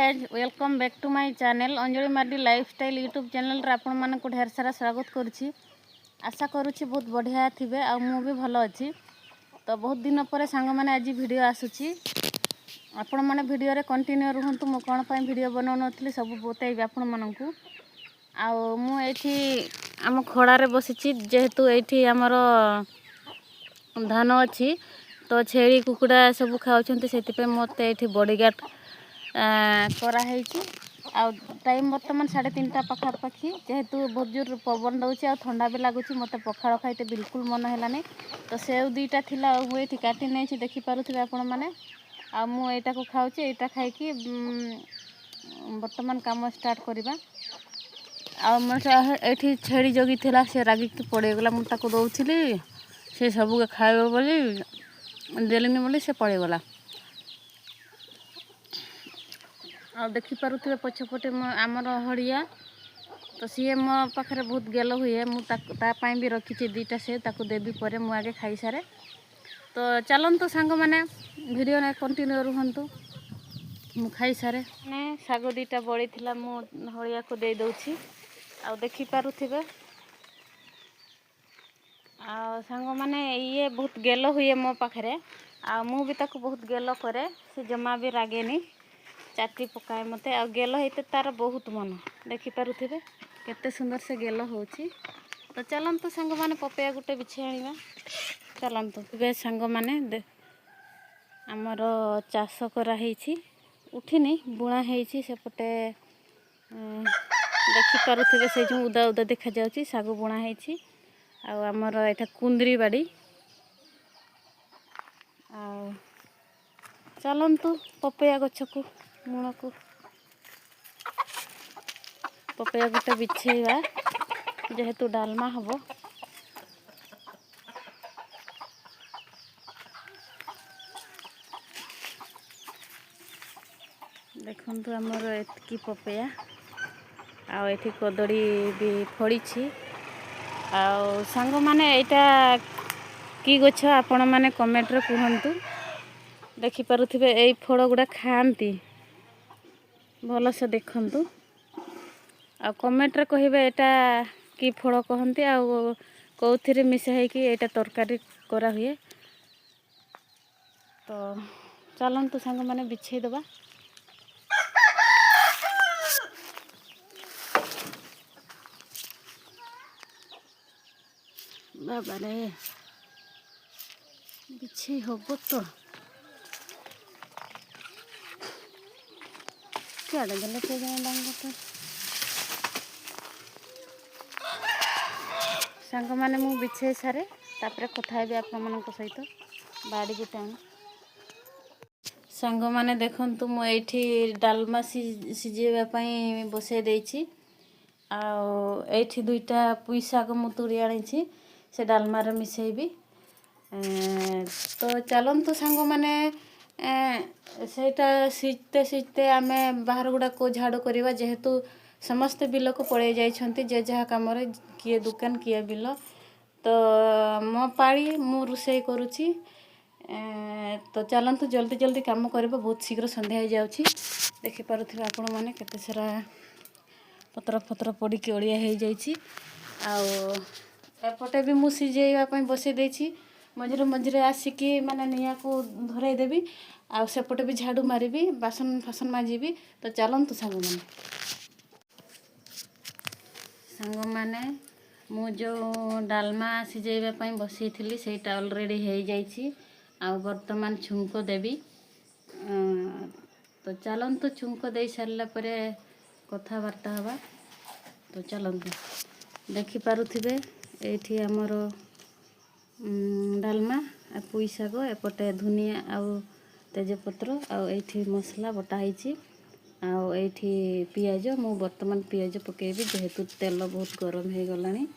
Guys welcome back to my channel Anjali Mardi lifestyle YouTube channel रे आपण मानक ढेर सारा स्वागत करुच्ची। आशा करुच्ची बहुत बढ़िया थिबे आ मु भी भल अच्छी। तो बहुत दिन पर सांग माने आज वीडियो आसुची आपण माने वीडियो रे कंटिन्यू रहंतु। मु कोन पय वीडियो बनाउ नथली सब बतैबी आपण मानकू। आ मु एठी आम खड़ा रे बसिची जेहेतु एठी हमर धान अच्छी तो छेली कुकुड़ा सब खाऊँ से मत ये बॉडीगार्ड कराई। टाइम बर्तमान 3:30 पाखापाखि जेहेतु बहुत जोर पवन दौर आ ठंडा भी लगुच मत पखाड़ खाइते बिल्कुल मन है। तो सेव दुईटा थिला मुझे काटी नहीं देखिपे आपण मैंने आईटा को खाऊँ यहाँ खाई बर्तमान काम स्टार्ट करवा। आठी छेड़ी जगी थिला से रागिक पड़ेगला मुझे दौली से सबके खाइब बोली देलिनी बोली से पड़ेगला। आ देखिपे पछपटे आमर हड़िया तो सी मो पाखे बहुत गेल हुए मुझे भी रखी दुईटा से देवी पर मुझे आगे खाई सारे। तो चलतु सांग मैंने वीडियो ने कंटिन्यू रुहतु मु खाई सारे ने शाग दुईटा बड़ी थिला मु हड़िया को दे दउछि। आ देखिपे सांग मैंने ये बहुत गेल हुए मो पाखे आ मु भी ताको बहुत गेल करे से जमा भी रागेनी चाटी पकाए मते आ गेल हेते तार बहुत मन देखिपे केते सुंदर से गेल होची। तो चलतु सांग मैंने पपया गुटे बिछे आनिबा चलतु बे सांग मैंने आमर चाष कराही उठिनी बुणा होती सेपटे देखिपे से जो उदा उदा देखा जाउची सागु बुणा होती। आमर एटा कुंदरी बाड़ी चलतु पपया गछ को मूल को पपया गोटे बिछेवा जेहेतु डालमा हम। देखु आमर एतकी पपया आठी कदड़ी भी फड़ी सांग माने यहाँ कि गछ आपण मैंने कमेंट रे कहतु। देखिपे यही फल गुड़ा खाती भल से देखु आ कमेंट रे कहिबे एटा कि फल कहती आ कौथिरे मिसा होइकी एटा तरकारी करा हुए। तो चलतु सांग माने बिछे दबा। बाबा रे बिछे हम तो क्या गले के डांग सांग माने मु बिछे सारे तापर कथा हेबी आपण मानक सहित बाड़ी को टाइम सांग माने देखंतु मु एठी डालमा सिजेबा पई बसे देछि। आ एठी दुईटा पुई साग मु तुड़ी आनी से डालमा रे मिसेबी। तो चलतु सांग माने सेटा सीजते सीजते आमे बाहर गुड़ा को झाड़ू करवा जेहेतु समस्त बिल को पड़े जाइछंती जे जहा काम रे किए दुकान किए बिल। तो मो पाड़ी मु रुसई करुची। तो चलतु जल्दी जल्दी काम करबा बहुत शीघ्र संध्या हो जाउची। देखि पारुथिबा आपण माने केते सारा पत्र पत्र पड़ी के ओडिया हो जाइछि। आ एपटे भी मु सिजेइबा पई बसे देछि मझरे मझरे आसिकी माने निया को धराई देबी आ सेपटे भी झाड़ू मारिबी बासन फासन माजिबी। तो चलतु सांग माने मु जो डालमा सिजेइबा पई बसी थिली सेटा ऑलरेडी हो जाइछि। आ वर्तमान छुंको देबी। तो चलतु छुंको दे सारला परे कथाबार्ता हवा। तो चलतु देखिपे एठी आमर डालमा आ पुई साग एपटे धनिया आउ तेजपत्र आठी मसला बटा होइछि। आठी पियाज मु वर्तमान पियाज पकेबी जेहेतु तेल बहुत गरम हो गलानी।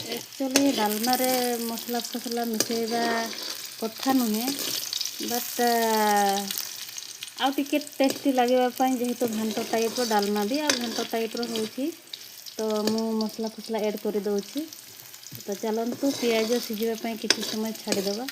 एक्चुअली डालमा रे मसला फसला मिसेबा कथा नुहे बट आउ टिके टेस्टी लगे जेहेतु घांट टाइप डालमा भी आ घांट टाइप होउछि तो मु मसला फसला ऐड कर दउछि। तो चलतु पियाज सिझापी किसी समय छाड़ीदे।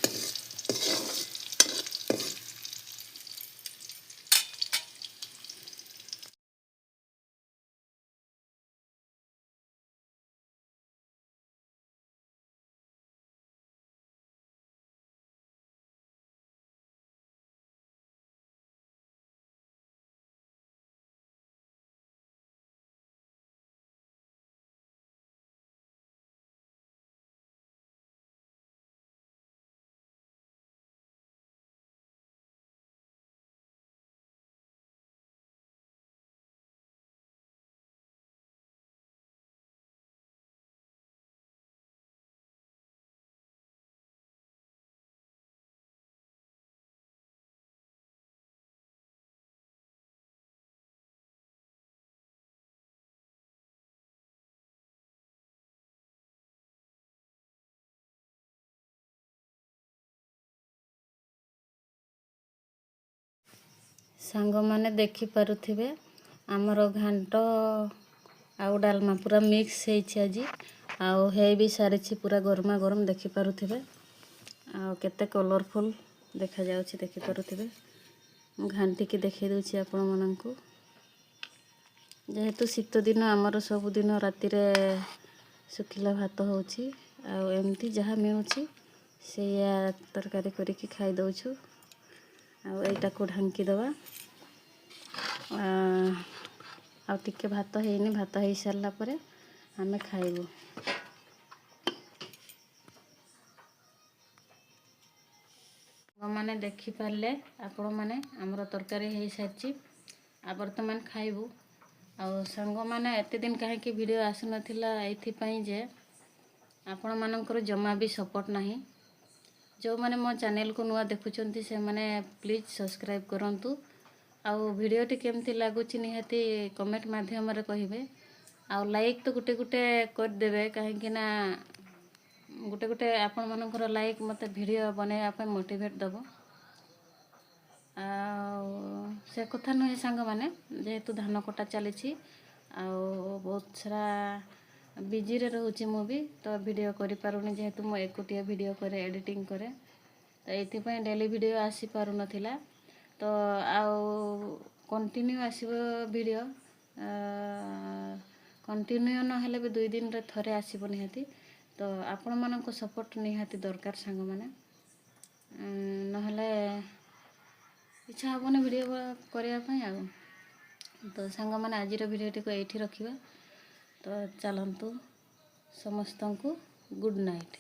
सांग माने देखि पारुथिबे आमर घांट आउ डालमा पूरा मिक्स होइछि आज आउ हे भी सारिछि पूरा गरमा गरम देखि पारुथिबे आउ केते कलरफुल देखा जाउछि देखि पारुथिबे। घांटी के देखै दउछि आपण माननकु जेहेतु शीत दिन आमर सब दिन राति रे सुखिला भात होउछि आउ एमती जहा मिलुछि सेया तरकारी करिकि खाइ दउछु। आउ एटा को ढांकी दवा आ टिके भात हेनी भात हो सारा पर आमे खाइबू। माने देखि पारले आपण माने हमर तरकारी हो सारी आ बर्तमान खाइबू। आ सांग माने एते दिन कहीं कि वीडियो आसु नथिला एथि पई जे आपण मानकर जमा भी सपोर्ट नाही। जो माने मो चैनल को नुआ देखुचंती से माने प्लीज सब्सक्राइब करंतु आउ वीडियो टी केमती लागुची निहाती कमेंट माध्यम रे कहिबे आउ लाइक तो गुटे गुटे कर देबे काहे कि ना गुटे गुटे आपण मानकर लाइक मते वीडियो बनाया पे मोटिवेट दबो। से कथा नुहे सांग माने जेहेतु धान कटा चली बहुत सारा बिजी रे रहूची मु भी तो वीडियो करि पारुनी जेहेतु मो एकुटिया वीडियो करे एडिटिंग करे तो एथि पई डेली वीडियो आसी पारु नथिला। तो आउ कंटिन्यू आसीबो वीडियो कंटिन्यू न हेले भी 2 दिन रे थरे आसीबो निहाती। तो आपण मानको सपोर्ट निहाती दरकार सांग माने नहले इच्छा हबने वीडियो करिया पई आ। तो सांग माने आज वीडियो टी को एठी रखिबा। तो चलंतु समस्तंकु गुड नाइट।